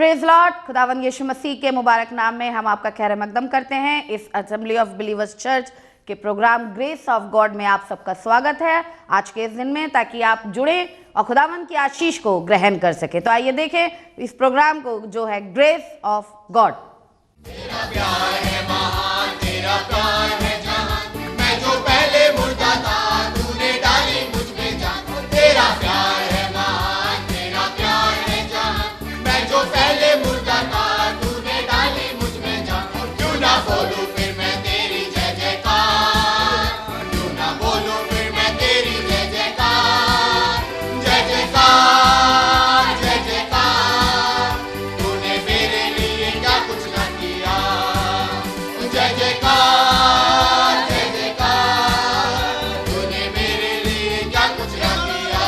Praise Lord. खुदावंद यीशु मसीह के मुबारक नाम में हम आपका खैर मकदम करते हैं। इस असेंबली ऑफ बिलीवर्स चर्च के प्रोग्राम ग्रेस ऑफ गॉड में आप सबका स्वागत है आज के इस दिन में, ताकि आप जुड़े और खुदावंद की आशीष को ग्रहण कर सके। तो आइए देखें इस प्रोग्राम को जो है ग्रेस ऑफ गॉड। तेरा प्यार है महान, तेरा प्यार है जहान, मैं जो पहले मुर्दा था तूने डाली मुझ में जान। तेरा प्यार है महान, तेरा प्यार है जहान, मैं जो पहले मुर्दा था तूने डाली मुझ में जान। क्यों ना बोलूं फिर मैं तेरी जय जयकार, क्यों ना बोलूं फिर मैं तेरी जय जयकार, जय जयकार, जय जयकार। तूने मेरे लिए क्या कुछ ना किया, जय जयकार, जय जयकार। तूने मेरे लिए क्या कुछ ना किया।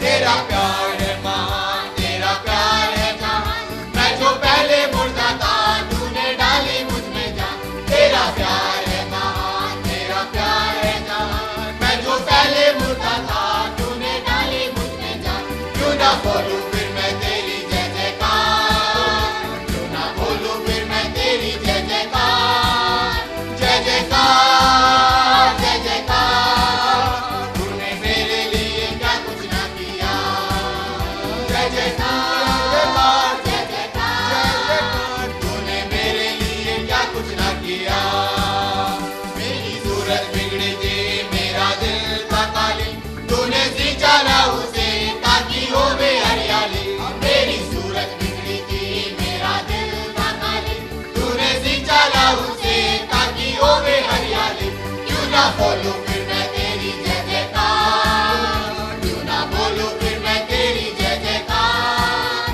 तेरा प्यार है महान, तेरा प्यार है जहान, मैं जो पहले मुर्दा था तूने डाली मुझ में जान। तेरा प्यार है महान, तेरा प्यार है जहान, मैं जो पहले मुर्दा था तूने डाली मुझ में जान। क्यों ना बोलूं फिर मैं तेरी जय जयकार, क्यों ना बोलूं फिर मैं तेरी जय जयकार, जय जयकार, जय जयकार। तूने मेरे लिए क्या कुछ ना किया, जय जयकार, जय जयकार। तूने मेरे लिए क्या कुछ ना किया। मेरी सूरत बिगड़ी थी, मेरा दिल था काली, तूने सींचा ना उसे ताकि होवे हरियाली। मेरी सूरत बिगड़ी थी, मेरा दिल था काली, तूने सींचा ना उसे ताकि होवे हरियाली। क्यों ना बोलूं फिर मैं तेरी जय जयकार, क्यों ना बोलूं फिर मैं तेरी जय जयकार,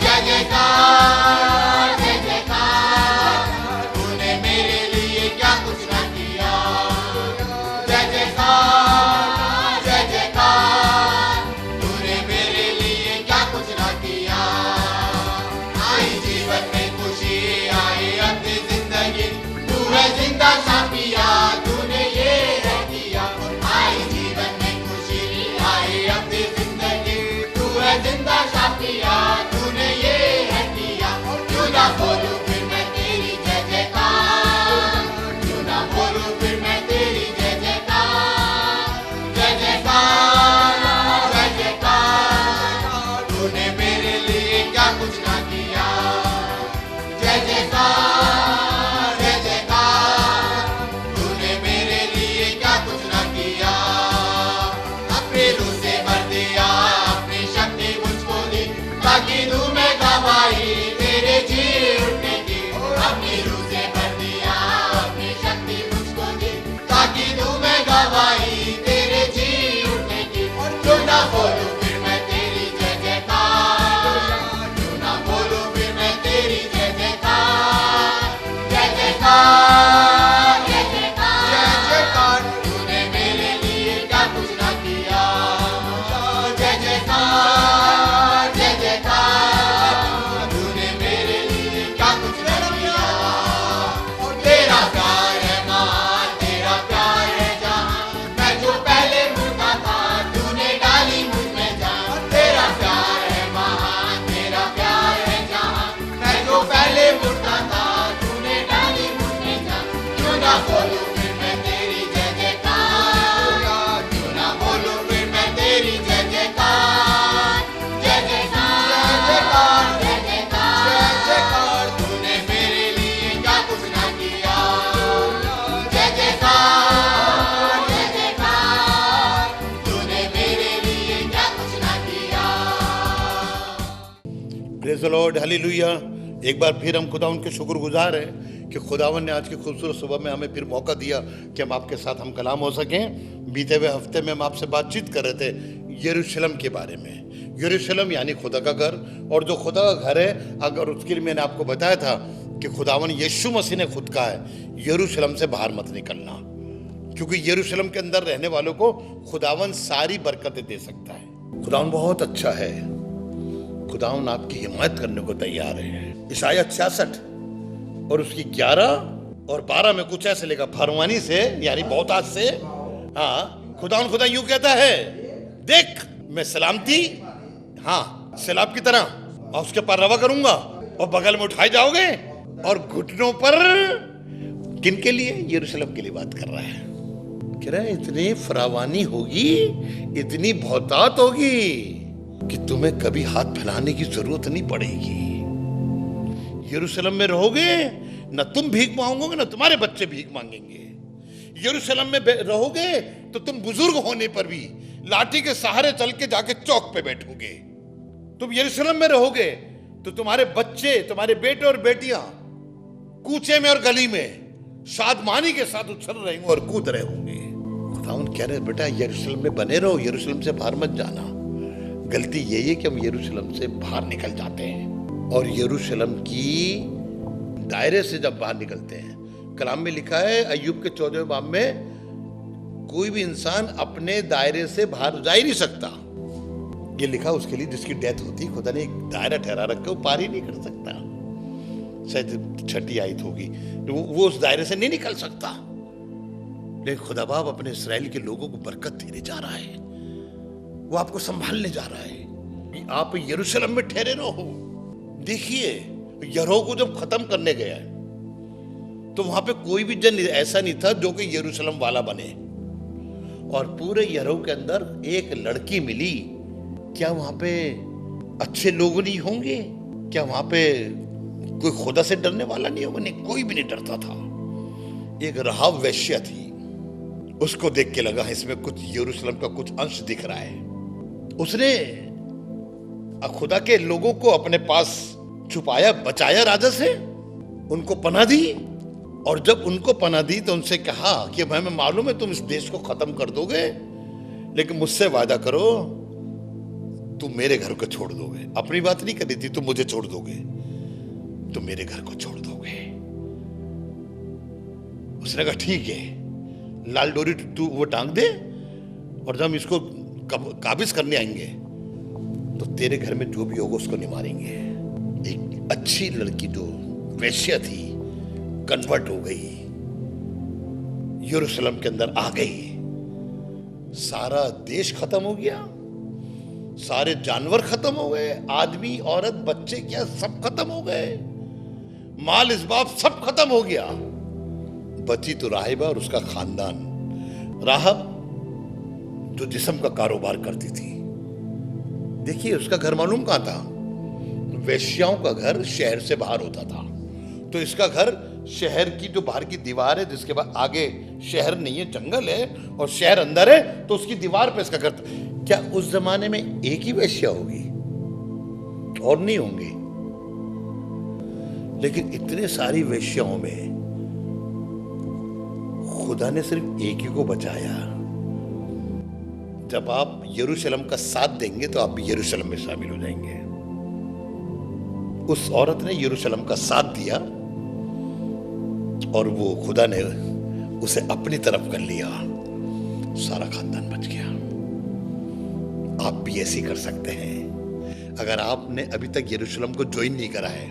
जय जयकार, जय जयकार। तूने मेरे लिए क्या कुछ ना किया, जय जयकार, जय जयकार। तूने मेरे लिए क्या कुछ ना किया। आई जीवन में खुशी, आई अपनी जिंदगी, तू है जिंदा शाफिया, तूने ये है किया। आई जीवन में खुशी, आई अपनी जिंदगी, तू है जिंदा शाफिया, तूने ये है किया। क्यों ना बोलूं फिर मैं तेरी जय जयकार, क्यों ना बोलूं फिर मैं तेरी जय जयकार, जय जयकार, जय जयकार। तूने मेरे लिए क्या कुछ ना किया, जय जयकार, जय जयकार। तूने मेरे लिए क्या कुछ ना किया। अपने रूह से भर दिया, अपनी शक्ति मुझको दी, ताकि दूं मैं गवाही तेरे जी उठने की। अपनी रूह से भर दिया, अपनी शक्ति मुझको दी, ताकि दूं मैं गवाही तेरे जी उठने की। क्यों ना बोलूं फिर मैं तेरी जय जयकार, क्यों ना बोलूं फिर मैं तेरी जय जयकार, जय जयकार, जय जयकार, जय जयकार। तूने मेरे लिए क्या कुछ ना किया, जय जयकार, जय जयकार। तूने मेरे लिए क्या कुछ ना किया। तेरा प्यार है महान, तेरा प्यार है जहान, मैं जो पहले मुर्दा था तूने डाली मुझ में जान। तेरा प्यार है महान, तेरा प्यार है जहान, मैं जो पहले मुर्दा था तूने डाली मुझ में जान। क्यों ना बोलूं फिर मैं तेरी जय जयकार, क्यों ना बोलूं फिर मैं तेरी जय जयकार, जय जयकार, जय जयकार, जय जयकार। तूने मेरे लिए क्या कुछ ना किया, जय जयकार, जय जयकार। तूने मेरे लिए क्या कुछ ना किया। Praise the Lord, hallelujah. एक बार फिर हम खुदा उनके शुक्रगुजार हैं कि खुदावन ने आज की खूबसूरत सुबह में हमें फिर मौका दिया कि हम आपके साथ हम कलाम हो सकें। बीते हुए हफ्ते में हम आपसे बातचीत कर रहे थे यरूशलेम के बारे में। यरूशलेम यानी खुदा का घर, और जो खुदा का घर है, अगर उसके लिए मैंने आपको बताया था कि खुदावन यीशु मसीह ने खुद कहा है यरूशलेम से बाहर मत निकलना, क्योंकि यरूशलेम के अंदर रहने वालों को खुदावन सारी बरकतें दे सकता है। खुदावन बहुत अच्छा है, खुदावन आपकी हिमायत करने को तैयार है। इशाया 66 और उसकी 11 और 12 में कुछ ऐसे लिखा, फरमानी से यानी बहुत आज से, हाँ, खुदा यूं कहता है, देख मैं सलामती, हाँ, सैलाब की तरह और उसके पर रवा करूंगा और बगल में उठाए जाओगे और घुटनों पर, किन के लिए? यरूशलेम के लिए बात कर रहा है। कह रहा है इतनी फरावानी होगी, इतनी बहुतात होगी कि तुम्हें कभी हाथ फैलाने की जरूरत नहीं पड़ेगी। यरूशलेम में रहोगे, न तुम भीख मांगोगे न तुम्हारे बच्चे भीख मांगेंगे। यरूशलेम में रहोगे तो तुम बुजुर्ग होने पर भी लाठी के सहारे चल के जाके चौक पे बैठोगे। तुम यरूशलेम में रहोगे तो तुम्हारे बच्चे, तुम्हारे बेटे और बेटियां कूचे में और गली में शादमानी के साथ उछल रहे होंगे और कूद रहे होंगे। खुदावंद कह रहे बेटा यरूशलेम में बने रहो, यरूशलेम से बाहर मत जाना। गलती यही है कि हम यरूशलेम से बाहर निकल जाते हैं और यरूशलेम की दायरे से जब बाहर निकलते हैं, कलाम में लिखा है अय्यूब के 14वें बाब में, कोई भी इंसान अपने दायरे से बाहर जा ही नहीं सकता। ये लिखा उसके लिए जिसकी डेथ होती, खुदा ने एक दायरा ठहरा रखा, वो पार ही नहीं कर सकता। शायद 6ठी आयत होगी, वो उस दायरे से नहीं निकल सकता। लेकिन खुदा बाप अपने इस्राएल के लोगों को बरकत देने जा रहा है, वो आपको संभालने जा रहा है। आप यरूशलेम में ठहरे रहो। देखिए यरीहो को जब खत्म करने गया तो वहां पे कोई भी जन ऐसा नहीं था जो कि यरूशलेम वाला बने, और पूरे यरीहो के अंदर एक लड़की मिली। क्या वहां पे अच्छे लोग नहीं होंगे? क्या वहां पे कोई खुदा से डरने वाला नहीं होगा? नहीं, कोई भी नहीं डरता था। एक राहाब वेश्या थी, उसको देख के लगा इसमें कुछ यरूशलेम का कुछ अंश दिख रहा है। उसने खुदा के लोगों को अपने पास छुपाया, बचाया राजा से, उनको पनाह दी, और जब उनको पनाह दी तो उनसे कहा कि मैं मालूम है तुम इस देश को खत्म कर दोगे, लेकिन मुझसे वादा करो तुम मेरे घर को छोड़ दोगे। अपनी बात नहीं करी थी, तुम मुझे छोड़ दोगे, तुम मेरे घर को छोड़ दोगे। उसने कहा ठीक है, लाल डोरी तू वो टांग दे, और जब हम इसको काबिज करने आएंगे तो तेरे घर में जो भी होगा उसको नहीं मारेंगे। एक अच्छी लड़की जो वेश्या थी कन्वर्ट हो गई, यरूशलेम के अंदर आ गई। सारा देश खत्म हो गया, सारे जानवर खत्म हो गए, आदमी औरत बच्चे क्या सब खत्म हो गए, माल इसबाब सब खत्म हो गया। बची तो राहिबा और उसका खानदान। राहब जो जिस्म का कारोबार करती थी, देखिए उसका घर मालूम कहां था? वेश्याओं का घर शहर से बाहर होता था, तो इसका घर शहर की जो बाहर की दीवार है, जिसके बाद आगे शहर नहीं है, जंगल है, और शहर अंदर है, तो उसकी दीवार पे इसका घर था। क्या उस जमाने में एक ही वेश्या होगी? और नहीं होंगी। लेकिन इतने सारी वेश्याओं में खुदा ने सिर्फ एक ही को बचाया। जब आप यरूशलेम का साथ देंगे तो आप भी यरूशलेम में शामिल हो जाएंगे। उस औरत ने यरूशलेम का साथ दिया और वो खुदा ने उसे अपनी तरफ कर लिया, सारा खानदान बच गया। आप भी ऐसे कर सकते हैं। अगर आपने अभी तक यरूशलेम को ज्वाइन नहीं करा है,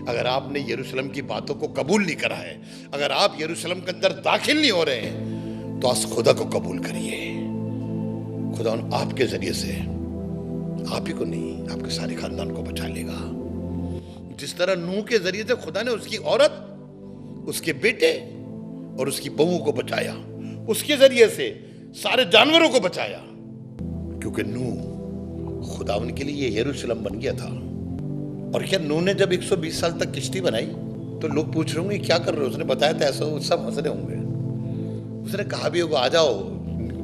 अगर आपने यरूशलेम की बातों को कबूल नहीं करा है, अगर आप यरूशलेम के अंदर दाखिल नहीं हो रहे हैं, तो आज खुदा को कबूल करिए। खुदा आपके जरिए से आप ही को नहीं, आपके सारे खानदान को बचा लेगा। जिस तरह नूह के जरिए से खुदा ने उसकी औरत, उसके बेटे और उसकी बहू को बचाया, उसके जरिए से सारे जानवरों को बचाया, क्योंकि नूह खुदावन के लिए यरूशलेम बन गया था। और क्या नूह ने जब 120 साल तक किश्ती बनाई तो लोग पूछ रहे होंगे क्या कर रहे हो? उसने बताया था ऐसा, सब हंस रहे होंगे। उसने कहा भी होगा आ जाओ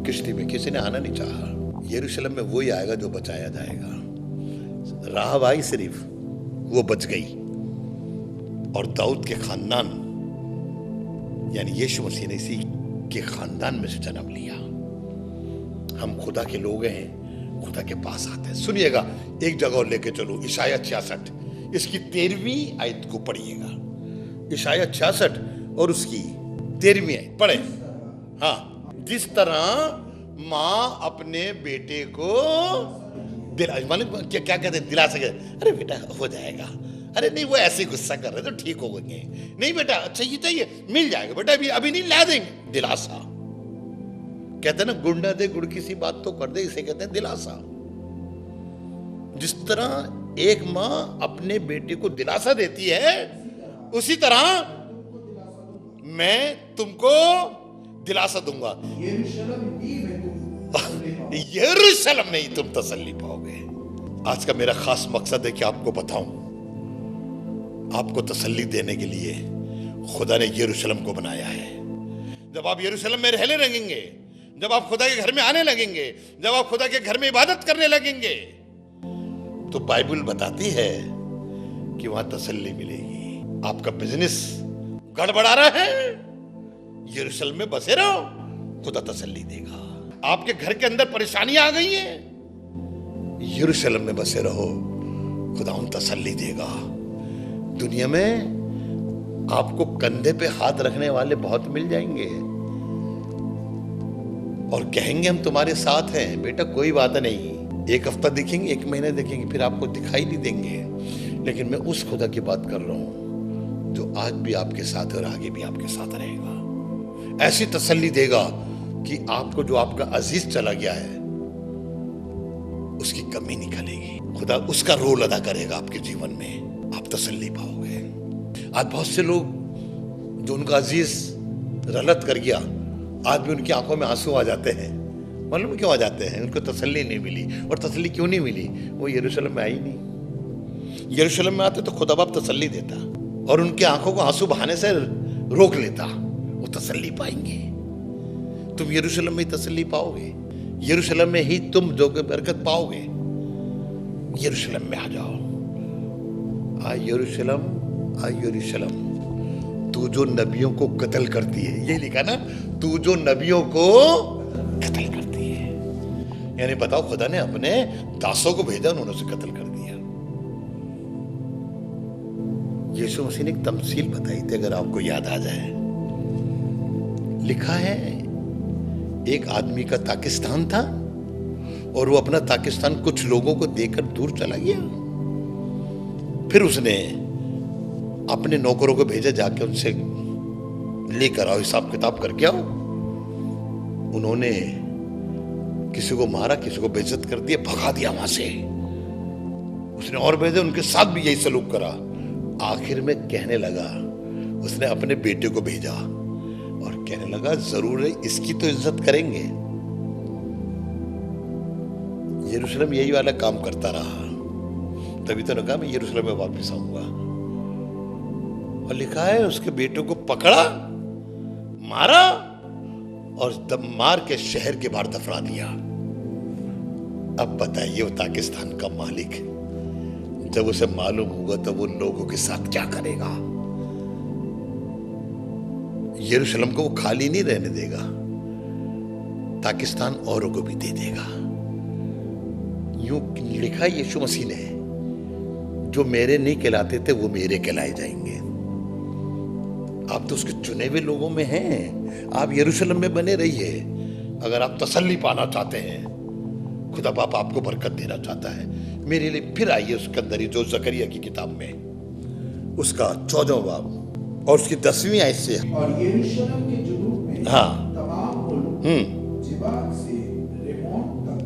किश्ती में, किसी ने आना नहीं चाहा। यरूशलेम में वही आएगा जो बचाया जाएगा। राहब आई सिर्फ, वो बच गई, और दाऊद के खानदान यानी यीशु मसीह ने इसी के खानदान में से जन्म लिया। हम खुदा के लोग हैं, खुदा के पास आते हैं। सुनिएगा, एक जगह और लेके चलो, इशाया 66 इसकी 13वीं आयत को पढ़िएगा। इशाया 66 और उसकी 13वीं आयत पढ़े। हाँ, जिस तरह माँ अपने बेटे को क्या कहते हैं, दिलासा कहते, अरे बेटा हो जाएगा, अरे नहीं वो ऐसे गुस्सा कर रहे तो ठीक हो गए, नहीं बेटा अच्छा ये चाहिए मिल जाएगा, बेटा अभी नहीं ला देंगे। दिलासा कहते हैं ना, गुड़ ना दे गुड़ की सी बात तो कर दे, इसे कहते हैं दिलासा। जिस तरह एक माँ अपने बेटे को दिलासा देती है, उसी तरह मैं तुमको दिलासा दूंगा। यरूशलेम में ही तुम तसल्ली पाओगे। आज का मेरा खास मकसद है कि आपको बताऊं, आपको तसल्ली देने के लिए खुदा ने यरूशलेम को बनाया है। जब आप यरूशलेम में रहने लगेंगे, जब आप खुदा के घर में आने लगेंगे, जब आप खुदा के घर में इबादत करने लगेंगे, तो बाइबल बताती है कि वहां तसल्ली मिलेगी। आपका बिजनेस गड़बड़ा रहा है, यरूशलेम में बसे रहो, खुदा तसल्ली देगा। आपके घर के अंदर परेशानियां आ गई हैं, यरूशलेम में बसे रहो, खुदा उन तसल्ली देगा। दुनिया में आपको कंधे पे हाथ रखने वाले बहुत मिल जाएंगे और कहेंगे हम तुम्हारे साथ हैं, बेटा कोई बात नहीं। एक हफ्ता देखेंगे, एक महीना देखेंगे, फिर आपको दिखाई नहीं देंगे। लेकिन मैं उस खुदा की बात कर रहा हूं जो आज भी आपके साथ है और आगे भी आपके साथ रहेगा। ऐसी तसल्ली देगा कि आपको जो आपका अजीज चला गया है उसकी कमी निकलेगी। खुदा उसका रोल अदा करेगा आपके जीवन में, आप तसल्ली पाओगे। आज बहुत से लोग जो उनका अजीज रलत कर गया, आज भी उनकी आंखों में आंसू आ जाते हैं। मालूम क्यों आ जाते हैं? उनको तसल्ली नहीं मिली। और तसल्ली क्यों नहीं मिली? वो यरूशलेम में आई नहीं। यरूशलेम में आते तो खुदा बाप तसल्ली देता और उनकी आंखों को आंसू बहाने से रोक लेता, वो तसल्ली पाएंगे। तुम यरूशलेम में ही तसल्ली पाओगे, यरूशलेम में ही तुम जो बरकत पाओगे। यरूशलेम में आ जाओ। आ यरूशलेम, आ यरूशलेम, तू जो नबियों को कत्ल करती है, ये लिखा ना, तू जो नबियों को कत्ल करती है। यानी बताओ, खुदा ने अपने दासों को भेजा, उन्होंने उसे कत्ल कर दिया। यीशु मसीह ने एक तमसील बताई थी, अगर आपको याद आ जाए। लिखा है एक आदमी का ताकिस्तान था और वो अपना ताकिस्तान कुछ लोगों को देकर दूर चला गया। फिर उसने अपने नौकरों को भेजा, जाके उनसे लेकर आओ, हिसाब किताब करके आओ। उन्होंने किसी को मारा, किसी को बेइज्जत कर दिया, भगा दिया वहां से। उसने और भेजे, उनके साथ भी यही सलूक करा। आखिर में कहने लगा, उसने अपने बेटे को भेजा और कहने लगा जरूर है, इसकी तो इज्जत करेंगे। यरूशलेम यही वाला काम करता रहा, तभी तो कहा मैं यरूशलेम में वापस आऊंगा। और लिखा है उसके बेटे को पकड़ा, मारा और मार के शहर के बाहर दफना दिया। अब बताइए वो पाकिस्तान का मालिक जब उसे मालूम होगा तो वो लोगों के साथ क्या करेगा। यरूशलेम को वो खाली नहीं रहने देगा, पाकिस्तान औरों को भी दे देगा। यूं लिखा यीशु मसीह ने, जो मेरे नहीं कहलाते थे वो मेरे कहलाए जाएंगे। आप तो उसके चुने हुए लोगों में हैं। आप यरूशलेम में बने रहिए। अगर आप तसल्ली पाना चाहते हैं, खुदा बाप आपको बरकत देना चाहता है, मेरे लिए फिर आइए उसके अंदर ही, जो जकरिया की किताब में उसका 14वां बाब और उसकी 10वीं आयत से। और यरूशलेम के जुनूब में तमाम मुल्क जिबा से रेमोन तक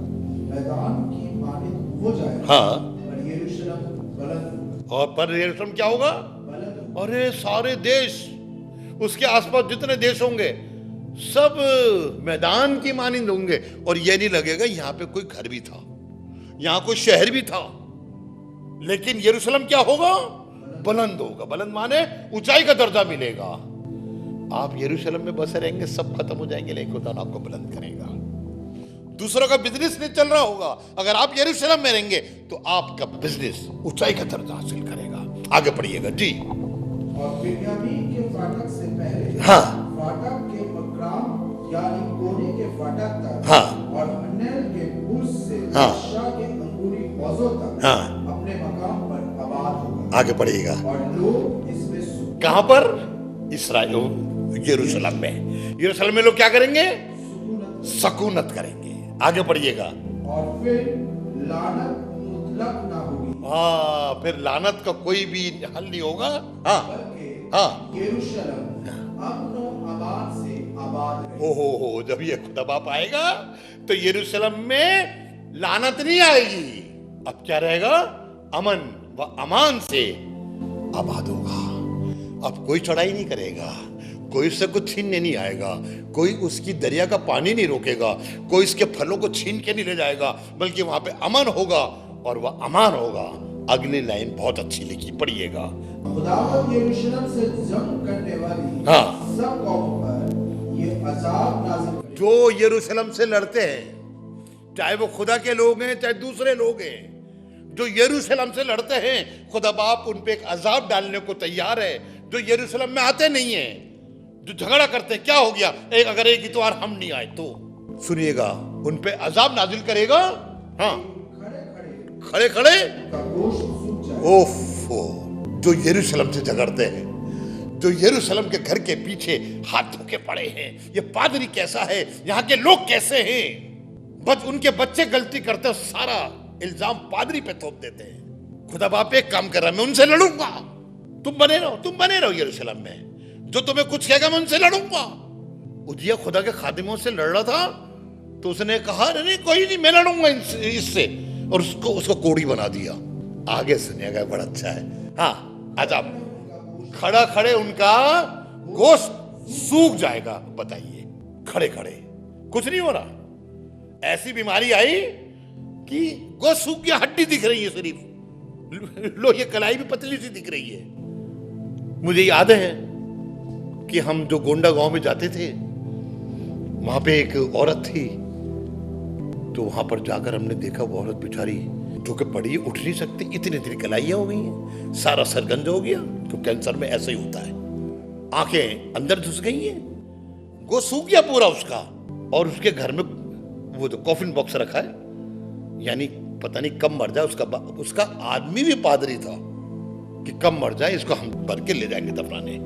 मैदान की मानिंद हो जाएगा। और यरूशलेम बुलंद, और पर यरूशलेम क्या होगा? अरे सारे देश, उसके आसपास जितने देश होंगे सब मैदान की मानिंद होंगे। और यह नहीं लगेगा यहां पे कोई घर भी था, यहां कोई शहर भी था, लेकिन यरूशलेम क्या होगा? बुलंद होगा। बुलंद माने ऊंचाई का दर्जा मिलेगा। आप यरूशलेम में बसे रहेंगे, सब खत्म हो जाएंगे, लेकिन खुदा आपको बुलंद करेगा। दूसरों का बिजनेस नहीं चल रहा होगा, अगर आप यरूशलेम में रहेंगे तो आपका बिजनेस ऊंचाई का दर्जा हासिल करेगा। आगे पढ़िएगा जी। और बिन्यामीन के फाटक से पहले फाटक के मकराम यानी कोने के फाटक तक और हन्नेल के पुल से शाह के अंगूरी पौधों तक अपने मकाम पर आबाद होगा। आगे पढ़िएगा। और लोग इसमें कहां पर? इस्राएल, यरूशलेम में। यरूशलेम में लोग क्या करेंगे? सकूनत करेंगे। आगे पढ़िएगा। और फिर लानत मुतलक ना होगी। फिर लानत का कोई भी हल नहीं होगा। यरूशलेम अमनो आबाद से आबाद रहेगा। ओहो, जब ये खुदा बाप आएगा तो यरूशलेम में लानत नहीं आएगी। अब क्या रहेगा? अमन व अमान से आबाद होगा। अब कोई चढ़ाई नहीं करेगा, कोई उससे कुछ छीनने नहीं आएगा, कोई उसकी दरिया का पानी नहीं रोकेगा, कोई इसके फलों को छीन के नहीं ले जाएगा, बल्कि वहां पे अमन होगा और वह अमान होगा। अगली लाइन बहुत अच्छी लिखी, पढ़िएगा। खुदावंद यरूशलेम से जंग करने वाली हाँ। सब कौमों पर ये अजाब नाज़िल करेगा। जो यरूशलेम से लड़ते हैं, चाहे वो खुदा के लोग हैं चाहे दूसरे लोग हैं, जो यरूशलेम से लड़ते हैं, खुदा बाप उन पे एक अजाब डालने को तैयार है। जो यरूशलेम में आते नहीं है, जो झगड़ा करते हैं, क्या हो गया, अगर एक इतवार हम नहीं आए तो सुनिएगा, उन पे अजाब नाजिल करेगा। हाँ, खड़े खड़े का गोश्त सूख जाएगा। ओफो, जो यरूशलेम से झगड़ते हैं, जो यरूशलेम के घर के पीछे हाथ धो के पड़े हैं, ये पादरी कैसा है, यहाँ के लोग कैसे हैं, बस उनके बच्चे गलती करते हैं, सारा इल्जाम पादरी पे थोप देते हैं। खुदा बाप एक काम कर रहा है, मैं उनसे लड़ूंगा, तुम बने रहो यरूशलेम में, जो तुम्हें कुछ कहेगा मैं उनसे लड़ूंगा। उजिया खुदा के खादिमों से लड़ रहा था, तो उसने कहा नहीं कोई नहीं, मैं लड़ूंगा इससे, और उसको कोड़ी बना दिया। आगे सुनिएगा, बड़ा अच्छा है। हाँ, आजाब खड़ा खड़े उनका गोश्त सूख जाएगा। बताइए, खड़े खड़े कुछ नहीं हो रहा, ऐसी बीमारी आई कि गोश्त सूख गया, हड्डी दिख रही है सिर्फ, लो ये कलाई भी पतली सी दिख रही है। मुझे याद है कि हम जो गोंडा गांव में जाते थे, वहां पे एक औरत थी, तो वहां पर जाकर हमने देखा वो औरत बेचारी जो कि पड़ी उठ नहीं सकती, इतनी इतनी कलाइयां हो गई हैं, सारा सरगंज हो गया। तो कैंसर में ऐसे ही होता है, आंखें अंदर घुस गई हैं, गोश्त सूख गया पूरा उसका। और उसके घर में वो जो कॉफिन बॉक्स रखा है, यानी पता नहीं कब मर जाए, उसका आदमी भी पादरी था कि कब मर जाए इसको हम भर के ले जाएंगे दफनाने।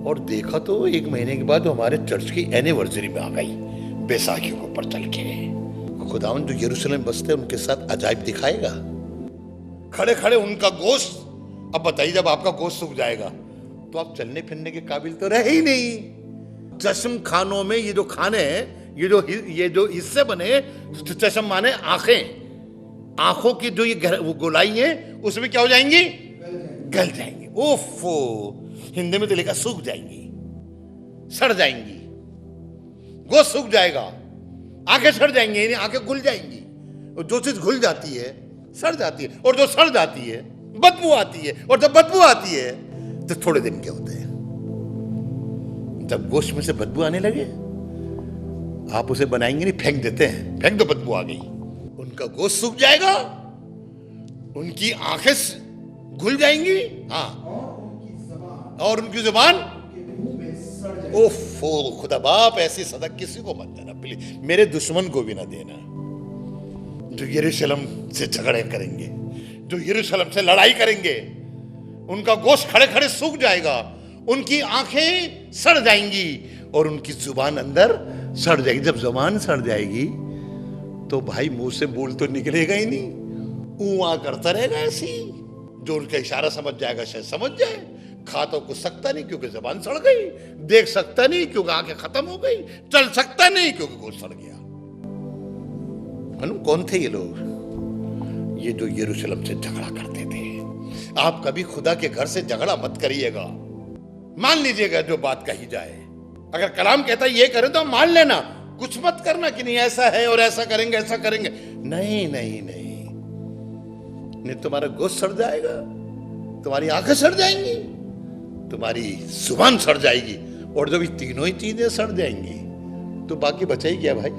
और देखा तो 1 महीने के बाद हमारे चर्च की एनिवर्सरी में आ गई, बैसाखी के ऊपर चल के। खुदावन जो यरूशलेम बसते उनके साथ अजाइब दिखाएगा। खड़े खड़े उनका गोश्त, अब बताइए जब आपका गोश्त सूख जाएगा तो आप चलने फिरने के काबिल तो रहे ही नहीं। चश्म खानों में ये जो खाने हैं, ये जो हिस्से बने, चश्म माने आंखें, आंखों की जो ये वो गोलाई है, उसमें क्या हो जाएंगी, गल जाएंगी। ओफो, हिंदी में तो लिखा सूख जाएंगी, सड़ जाएंगी, गोश्त सूख जाएगा, आंखें सड़ जाएंगी, यानी आंखें घुल जाएंगी। और जो चीज घुल जाती है सड़ जाती है, और जो सड़ जाती है बदबू आती है, और जब बदबू आती है तो थोड़े दिन के होते हैं। जब गोश्त में से बदबू आने लगे, आप उसे बनाएंगे नहीं, फेंक देते हैं, फेंक दो, बदबू आ गई, उनका गोश्त सूख जाएगा, उनकी आंखें घुल जाएंगी, हाँ, और उनकी जुबान, ओफो, खुदा बाप ऐसी सदा किसी को मत देना प्लीज, मेरे दुश्मन को भी ना देना। जो यरूशलेम से झगड़े करेंगे, जो यरूशलेम से लड़ाई करेंगे, उनका गोश्त खड़े खड़े सूख जाएगा, उनकी आंखें सड़ जाएंगी और उनकी जुबान अंदर सड़ जाएगी। जब जुबान सड़ जाएगी तो भाई मुंह से बोल तो निकलेगा ही नहीं, ऊआ करता रहेगा ऐसी। जो उनका इशारा समझ जाएगा शायद समझ जाए, खा तो कुछ सकता नहीं क्योंकि जबान सड़ गई, देख सकता नहीं क्योंकि आंखें खत्म हो गई, चल सकता नहीं क्योंकि गोश्त सड़ गया। मालूम कौन थे ये लोग? ये जो यरूशलेम से झगड़ा करते थे। आप कभी खुदा के घर से झगड़ा मत करिएगा, मान लीजिएगा जो बात कही जाए। अगर कलाम कहता है ये करें तो मान लेना, कुछ मत करना कि नहीं ऐसा है और ऐसा करेंगे ऐसा करेंगे, नहीं नहीं नहीं, नहीं तुम्हारा गोश्त सड़ जाएगा, तुम्हारी आंखें सड़ जाएंगी, तुम्हारी जुबान सड़ जाएगी, और जब ये तीनों ही चीजें सड़ जाएंगी तो बाकी बचा ही क्या भाई।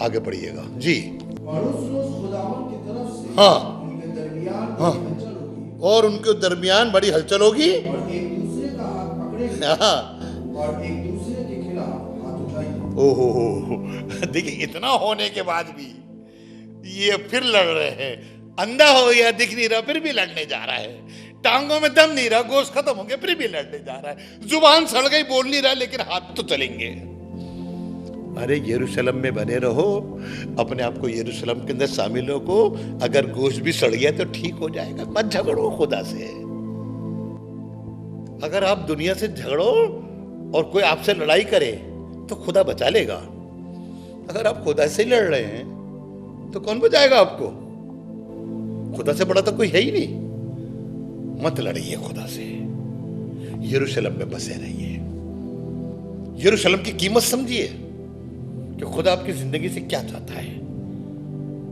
आगे बढ़िएगा जी। और उस रोज खुदावन की तरफ से हाँ, उनके दरमियान हाँ, बड़ी हलचल होगी, और उनके दरमियान बड़ी हलचल होगी, और एक दूसरे का हाथ पकड़ेंगे, हाँ, और एक दूसरे के खिलाफ हाथ उठाएंगे। ओहो, देखिए इतना होने के बाद भी ये फिर लड़ रहे हैं। अंधा हो गया, दिख नहीं रहा, फिर भी लड़ने जा रहा है, टांगों में दम नहीं रहा, गोश्त खत्म हो गया, फिर भी लड़ने जा रहा है, जुबान सड़ गई, बोल नहीं रहा, लेकिन हाथ तो चलेंगे। अरे यरूशलेम में बने रहो, अपने आप को यरूशलेम के अंदर शामिल हो। अगर गोश्त भी सड़ गया तो ठीक हो जाएगा, मत झगड़ो खुदा से। अगर आप दुनिया से झगड़ो और कोई आपसे लड़ाई करे तो खुदा बचा लेगा। अगर आप खुदा से लड़ रहे हैं तो कौन बचाएगा आपको? खुदा से बड़ा तो कोई है ही नहीं। मत लड़िए खुदा से, यरूशलेम में बसे रहिए। यरूशलेम की कीमत समझिए कि खुदा आपकी जिंदगी से क्या चाहता है।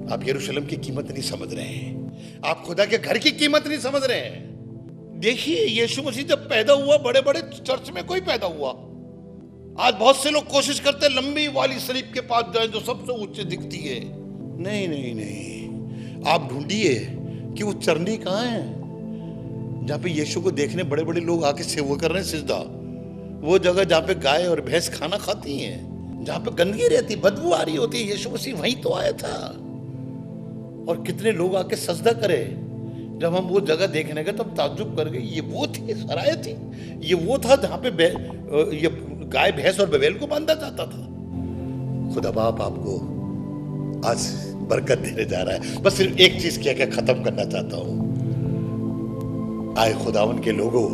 आप यरूशलेम की कीमत नहीं समझ रहे हैं, आप खुदा के घर की कीमत नहीं समझ रहे हैं। देखिए, यीशु मसीह जब पैदा हुआ, बड़े बड़े चर्च में कोई पैदा हुआ। आज बहुत से लोग कोशिश करते हैं लंबी वाली सलीब के पास जाएं जो सबसे ऊंचे दिखती है। नहीं नहीं नहीं, आप ढूंढिए कि वो चरनी कहाँ है जहां पे यीशु को देखने बड़े बड़े लोग आके सेवा कर रहे हैं सिजदा। वो जगह जहां पे गाय और भैंस खाना खाती हैं, जहां पे गंदगी रहती, बदबू आ रही होती है, यीशु मसीह वहीं तो आया था। और कितने लोग आके सजदा करे। जब हम वो जगह देखने गए तब ताज्जुब कर गए, ये वो थी सराय थी, ये वो था जहां पे ये गाय भैंस और बवेल को बांधा जाता था। खुदा बाप आपको आज बरकत देने जा रहा है। बस सिर्फ एक चीज क्या खत्म करना चाहता हूं। आए खुदावन के लोगों,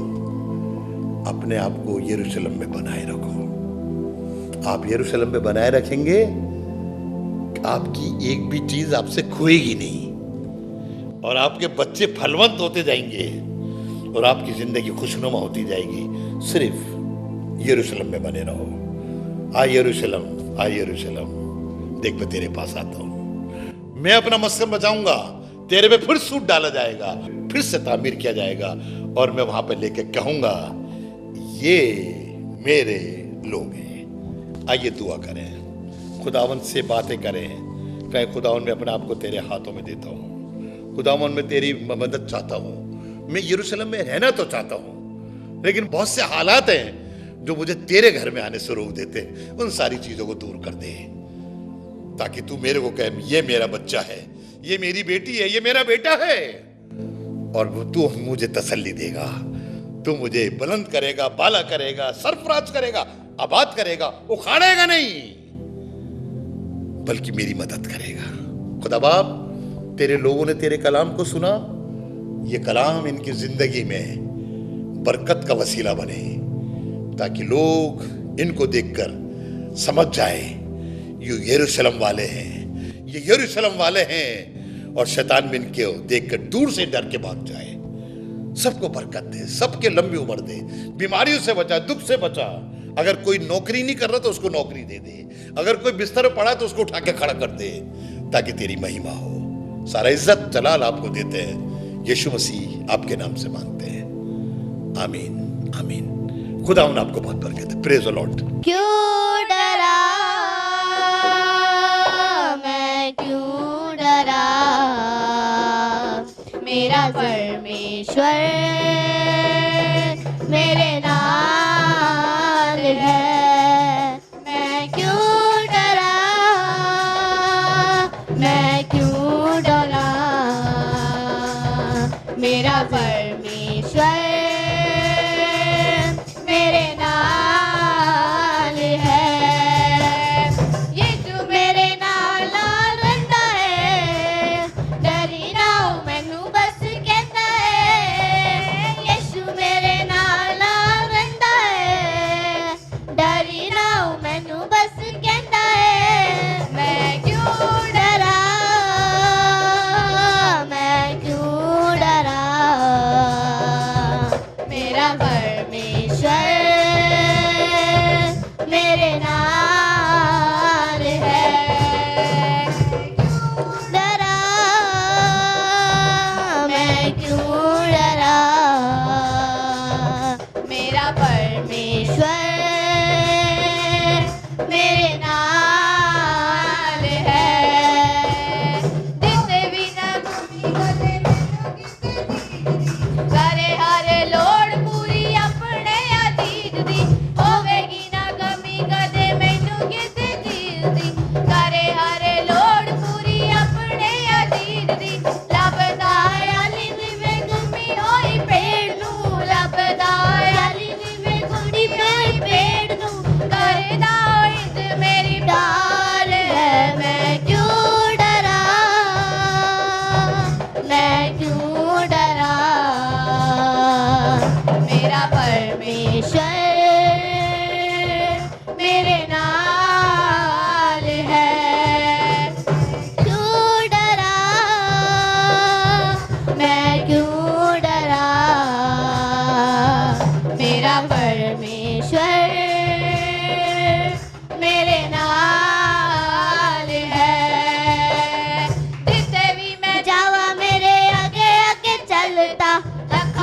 अपने आप को यरूशलेम में बनाए रखो। आप यरूशलेम में बनाए रखेंगे, आपकी एक भी चीज आपसे खोएगी नहीं, और आपके बच्चे फलवंत होते जाएंगे और आपकी जिंदगी खुशनुमा होती जाएगी। सिर्फ यरूशलेम में बने रहो। आ यरूशलेम, आ यरूशलेम, देख मैं तेरे पास आता हूं। मैं अपना मस्कन बचाऊंगा, तेरे पे फिर सूट डाला जाएगा, फिर से तामीर किया जाएगा, और मैं वहां पे लेके कहूंगा ये मेरे लोग हैं। आइए दुआ करें, खुदावन से बातें करें। कहें खुदावन मैं अपने आप को तेरे हाथों में देता हूं। खुदावन मैं तेरी मदद चाहता हूं। मैं यरूशलेम में रहना तो चाहता हूं, लेकिन बहुत से हालात हैं जो मुझे तेरे घर में आने से रोक देते हैं। उन सारी चीजों को दूर कर दे, ताकि तू मेरे को कहे ये मेरा बच्चा है, ये मेरी बेटी है, ये मेरा बेटा है। और तू मुझे तसल्ली देगा, तू मुझे बुलंद करेगा, बाला करेगा, सरफराज करेगा, आबाद करेगा, उखाड़ेगा नहीं, बल्कि मेरी मदद करेगा। खुदा बाप, तेरे लोगों ने तेरे कलाम को सुना, ये कलाम इनकी जिंदगी में बरकत का वसीला बने, ताकि लोग इनको देखकर समझ जाए ये यरूशलेम वाले हैं, ये यरूशलेम वाले हैं, और शैतान भी इनको देखकर दूर से डर के भाग जाए। सबको बरकत दे, सबके लंबी उम्र दे, बीमारियों से बचा, दुख से बचा। अगर कोई नौकरी नहीं कर रहा तो उसको नौकरी दे दे, अगर कोई बिस्तर पड़ा तो उसको उठा के खड़ा कर दे, ताकि तेरी महिमा हो। सारा इज्जत जलाल आपको देते हैं, यीशु मसीह आपके नाम से मांगते हैं, आमीन आमीन। खुदा उन आपको बहुत बरकत है। Praise the Lord. क्यों डरा मैं, क्यों डरा, मेरा परमेश्वर मेरे नाल है। मैं क्यों डरा, मैं क्यों डरा, मेरा परमेश्वर मेरे नाल है। यीशु मेरे नाल रहंदा है, डरी ना मैनू बस कहता है। यीशु मेरे नाल रहंदा है, डरी ना मैनू बस कहता है। मैं क्यों डरा, मैं क्यों डरा, मेरा परमेश्वर मेरे नाल है। डरा मैं क्यों डरा, मेरा परमेश्वर मेरे नाल है। जिसे भी ना कदे करे हर लोड़ पूरी अपने अजीज दी, होवेगी ना कमी कदे मैनू किसी चीज दी। करे हर लोड़ पूरी अपने अजीज दी, लभदा अली जिवें गुमी होई पेड़ नू, लभदा अली जिवें गुमी होई पेड़ नू, करदा इंज मेरी डाल है। मैं क्यों डरा, मैं क्यों डरा, मेरा परमेश्वर मेरे नाल है। क्यों डरा,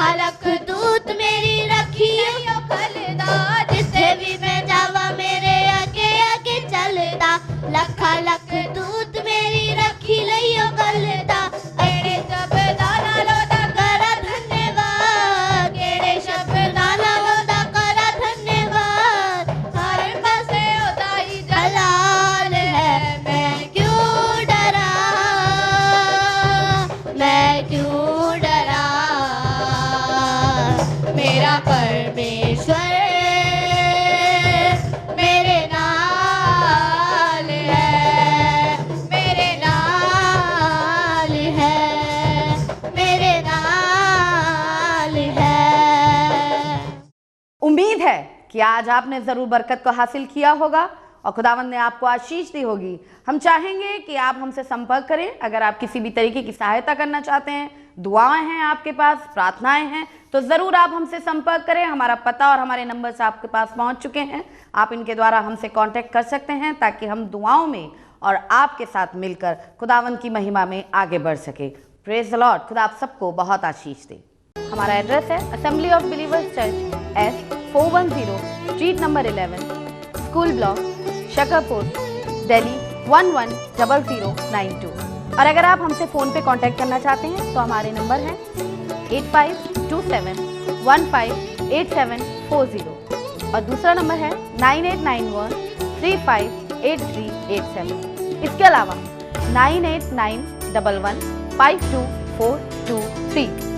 लखा लख दूत मेरी रखी खलदा, जिथे भी मैं जावा मेरे आगे आगे चलदा। लखा लख दूत मेरी रखी लियो गलदा, एड़े शब्दा नालों दा करा धन्यवाद, केड़े शब्दा नालों दा करा धन्यवाद। हर पासे ओदा ही जलाल है, मैं क्यों डरा, मैं क्यों डरा। मेरा परमेश्वर मेरे नाल है, मेरे नाल है, मेरे नाल है। उम्मीद है कि आज आपने जरूर बरकत को हासिल किया होगा और खुदावंद ने आपको आशीष दी होगी। हम चाहेंगे कि आप हमसे संपर्क करें। अगर आप किसी भी तरीके की सहायता करना चाहते हैं, दुआएं हैं आपके पास, प्रार्थनाएं हैं, तो ज़रूर आप हमसे संपर्क करें। हमारा पता और हमारे नंबर्स आपके पास पहुंच चुके हैं। आप इनके द्वारा हमसे कांटेक्ट कर सकते हैं ताकि हम दुआओं में और आपके साथ मिलकर खुदावंद की महिमा में आगे बढ़ सके। Praise the Lord. खुदा आप सबको बहुत आशीष दे। हमारा एड्रेस है assembly of believers church, S410 street number 11, school block, Shakarpur, Delhi 110092। और अगर आप हमसे फ़ोन पे कांटेक्ट करना चाहते हैं तो हमारे नंबर हैं 8527158740 और दूसरा नंबर है 9891358387। इसके अलावा 9891152423